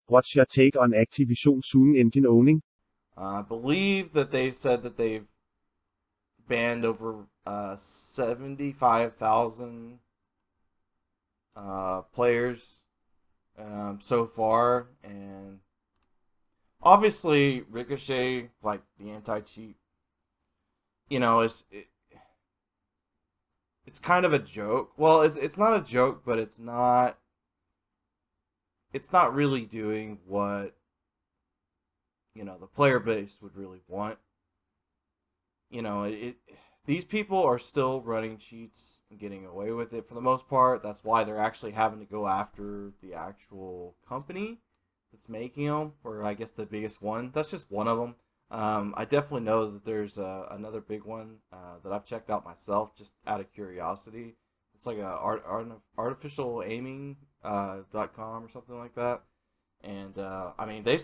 What's your take on Activision soon engine owning? I believe that they said that they've banned over 75,000 players so far, and obviously Ricochet, like the anti-cheat, it's kind of a joke. Well, it's not a joke, but it's not really doing what the player base would really want. These people are still running cheats and getting away with it for the most part. That's why they're actually having to go after the actual company that's making them, or I guess the biggest one. That's just one of them. I definitely know that there's another big one that I've checked out myself just out of curiosity. It's like a artificial aiming .com or something like that. And I mean, they're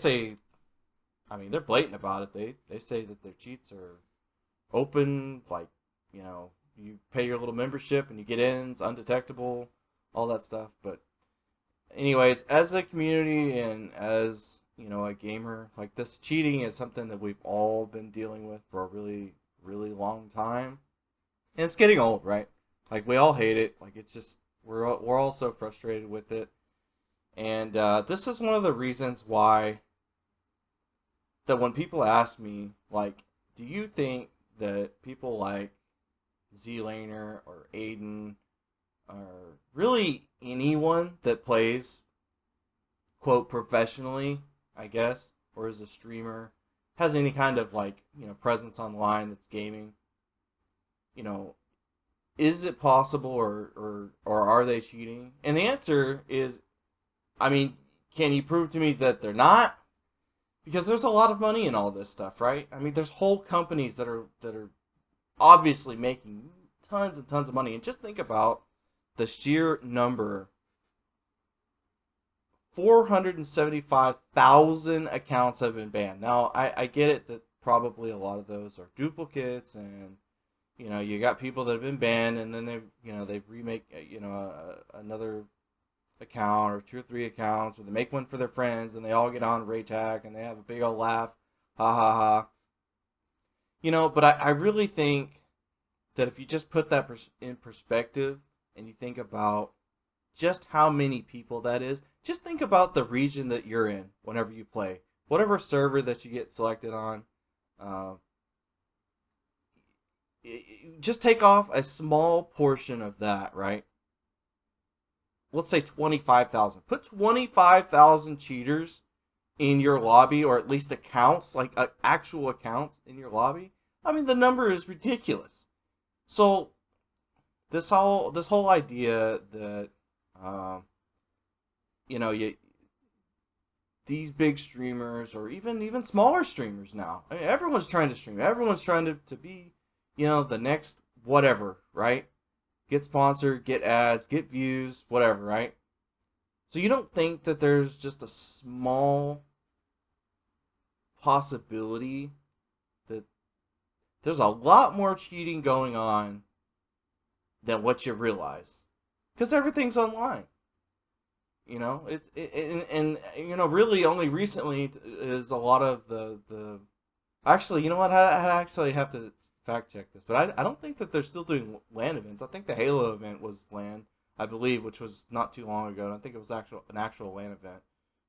blatant about it. They say that their cheats are open, like, you pay your little membership and you get in, it's undetectable, all that stuff. But anyways, as a community and as, a gamer, like, this cheating is something that we've all been dealing with for a really, really long time. And it's getting old, right? Like, we all hate it. Like, it's just, we're all so frustrated with it. And this is one of the reasons why that when people ask me, like, do you think that people like Z-Laner or Aiden or really anyone that plays, quote, professionally, I guess, or is a streamer, has any kind of, like, presence online that's gaming, you know, is it possible, or are they cheating? And the answer is, I mean, can you prove to me that they're not? Because there's a lot of money in all this stuff, right? I mean, there's whole companies that are obviously making tons and tons of money. And just think about the sheer number: 475,000 accounts have been banned. Now, I get it that probably a lot of those are duplicates, and you got people that have been banned, and then they remake another account or two or three accounts, or they make one for their friends and they all get on rage hack and they have a big old laugh, ha ha ha. But I really think that if you just put that in perspective and you think about just how many people that is, just think about the region that you're in whenever you play, whatever server that you get selected on. Uh, just take off a small portion of that, right? Let's say 25,000. Put 25,000 cheaters in your lobby, or at least accounts, like actual accounts in your lobby. I mean, the number is ridiculous. So this whole idea that um, you these big streamers, or even smaller streamers now. I mean, everyone's trying to stream. Everyone's trying to be, the next whatever, right? Get sponsored, get ads, get views, whatever, right? So you don't think that there's just a small possibility that there's a lot more cheating going on than what you realize? Because everything's online. And really only recently is a lot of the actually, you know what? I actually have to fact check this, but I don't think that they're still doing LAN events. I think the Halo event was LAN, I believe, which was not too long ago. And I think it was an actual LAN event.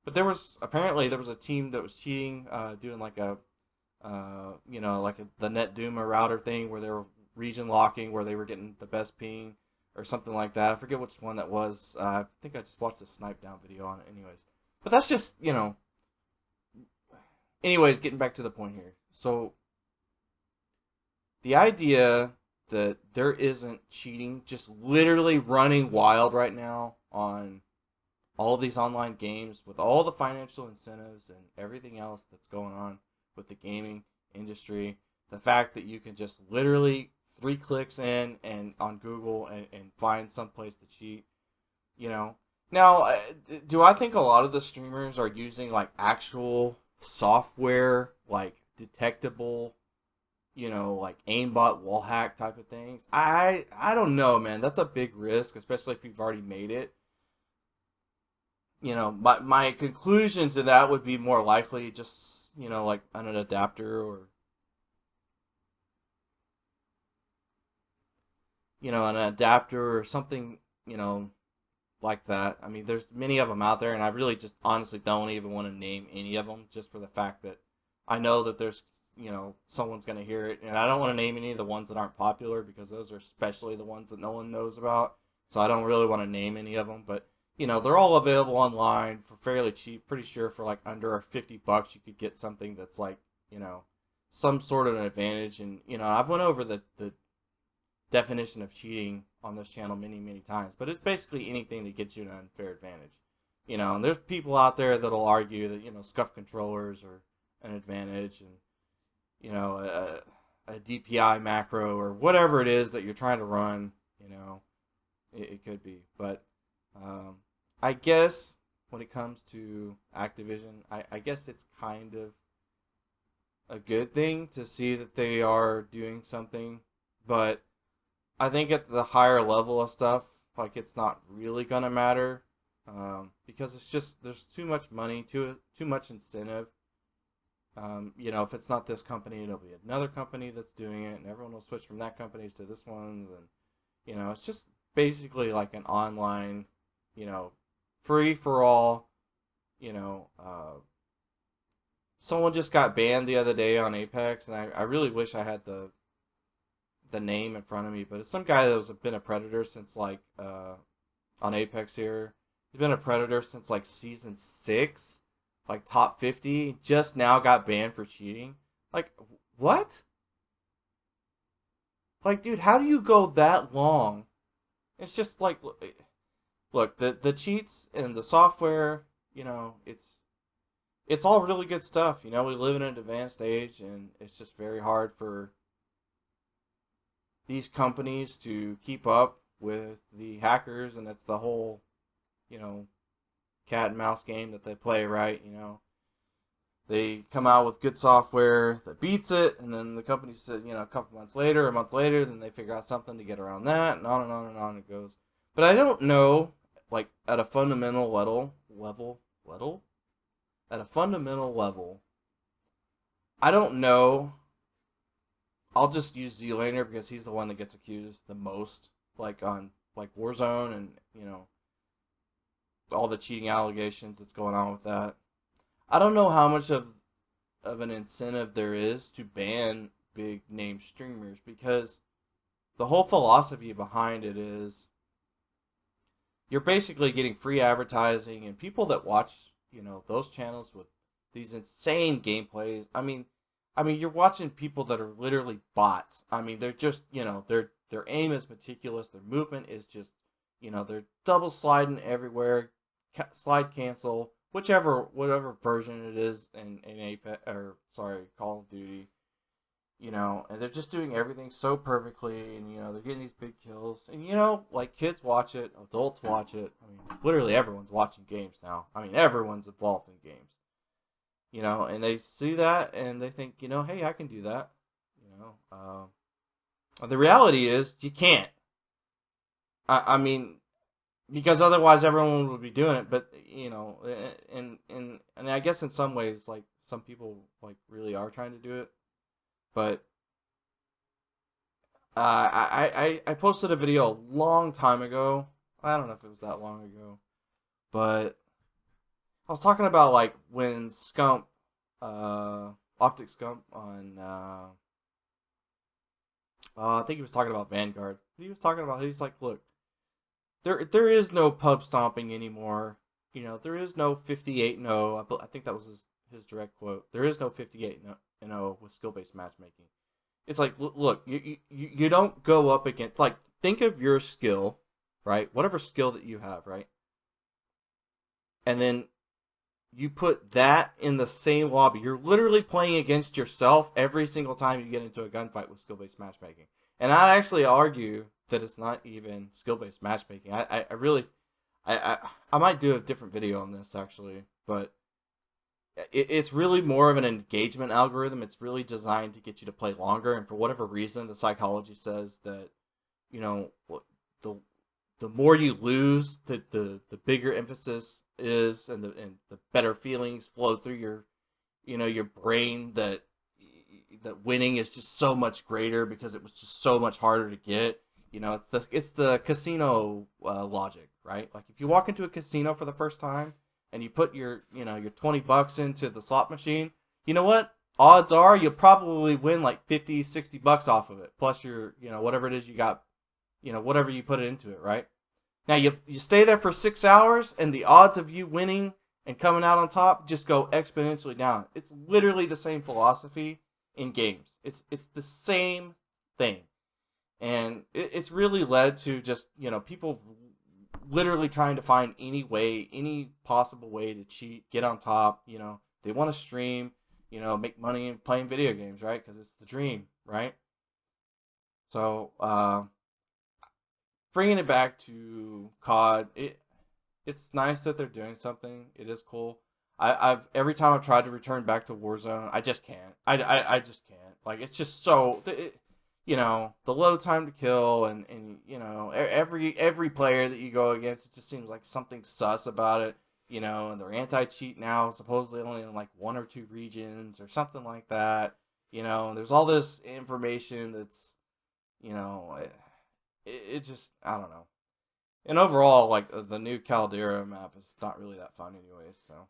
But there was a team that was cheating, doing like the Net Duma router thing where they were region locking, where they were getting the best ping or something like that. I forget which one that was. I think I just watched a snipe down video on it, anyways. But that's just Anyways, getting back to the point here. So the idea that there isn't cheating just literally running wild right now on all of these online games, with all the financial incentives and everything else that's going on with the gaming industry, the fact that you can just literally 3 clicks in and on Google and find some place to cheat, you know. Now, do I think a lot of the streamers are using like actual software, like detectable, like aimbot wall hack type of things? I don't know, man. That's a big risk, especially if you've already made it. my conclusion to that would be more likely just, like an adapter or, something, like that. I mean, there's many of them out there, and I really just honestly don't even want to name any of them just for the fact that I know that there's, someone's going to hear it, and I don't want to name any of the ones that aren't popular because those are especially the ones that no one knows about. So I don't really want to name any of them, but they're all available online for fairly cheap. Pretty sure for like under $50 you could get something that's like, some sort of an advantage. And I've went over the definition of cheating on this channel many, many times, but it's basically anything that gets you an unfair advantage. And there's people out there that'll argue that, scuff controllers are an advantage, and, a DPI macro or whatever it is that you're trying to run, it could be. But I guess when it comes to Activision, I guess it's kind of a good thing to see that they are doing something, but I think at the higher level of stuff, like, it's not really gonna matter, because it's just there's too much money, too much incentive. If it's not this company, it'll be another company that's doing it, and everyone will switch from that company to this one, and it's just basically like an online, free for all. Someone just got banned the other day on Apex, and I really wish I had the name in front of me, but it's some guy that was been a predator since like on Apex here. He's been a predator since like season 6, like top 50. Just now got banned for cheating. Like, what? Like, dude, how do you go that long? It's just like, look, the cheats and the software, it's all really good stuff. We live in an advanced age, and it's just very hard for these companies to keep up with the hackers, and it's the whole, cat and mouse game that they play, right? They come out with good software that beats it, and then the company said, a couple months later, a month later, then they figure out something to get around that, and on and on and on it goes. But I don't know, like, at a fundamental level, I don't know. I'll just use Zlander because he's the one that gets accused the most, like on like Warzone, and all the cheating allegations that's going on with that. I don't know how much of an incentive there is to ban big name streamers, because the whole philosophy behind it is you're basically getting free advertising, and people that watch, those channels with these insane gameplays. I mean, you're watching people that are literally bots. I mean, they're just, their aim is meticulous. Their movement is just, they're double sliding everywhere, slide cancel, whatever version it is in Apex, or sorry, Call of Duty. And they're just doing everything so perfectly, and they're getting these big kills, and like, kids watch it, adults watch it. I mean, literally everyone's watching games now. I mean, everyone's involved in games. And they see that and they think, hey, I can do that. The reality is you can't. I mean, because otherwise everyone would be doing it. But and I guess in some ways, like, some people like really are trying to do it. But I posted a video a long time ago. I don't know if it was that long ago, but I was talking about, like, when Scump, Optic Scump on, I think he was talking about Vanguard. He was talking about, he's like, look, there is no pub stomping anymore. There is no 58-0. I think that was his direct quote. There is no 58-0 with skill-based matchmaking. It's like, look, you don't go up against, like, think of your skill, right? Whatever skill that you have, right? And then you put that in the same lobby. You're literally playing against yourself every single time you get into a gunfight with skill-based matchmaking. And I'd actually argue that it's not even skill-based matchmaking. I might do a different video on this, actually, but it's really more of an engagement algorithm. It's really designed to get you to play longer, and for whatever reason, the psychology says that, the more you lose, the bigger emphasis is, and the better feelings flow through your, your brain, that winning is just so much greater because it was just so much harder to get. It's the casino logic, right? Like if you walk into a casino for the first time and you put your your $20 into the slot machine, you know what? Odds are you'll probably win like 50, $60 off of it, plus your whatever it is you got, whatever you put it into it, right? Now you stay there for 6 hours, and the odds of you winning and coming out on top just go exponentially down. It's literally the same philosophy in games. It's the same thing, and it's really led to just people literally trying to find any possible way to cheat, get on top. They want to stream, make money playing video games, right? Because it's the dream, right? So bringing it back to COD, it's nice that they're doing something. It is cool. I've every time I've tried to return back to Warzone, I just can't. I just can't. Like it's just so the low time to kill, and every player that you go against, it just seems like something sus about it. And they're anti-cheat now, supposedly only in like 1 or 2 regions or something like that. And there's all this information that's it just, I don't know. And overall, like the new Caldera map is not really that fun, anyways. So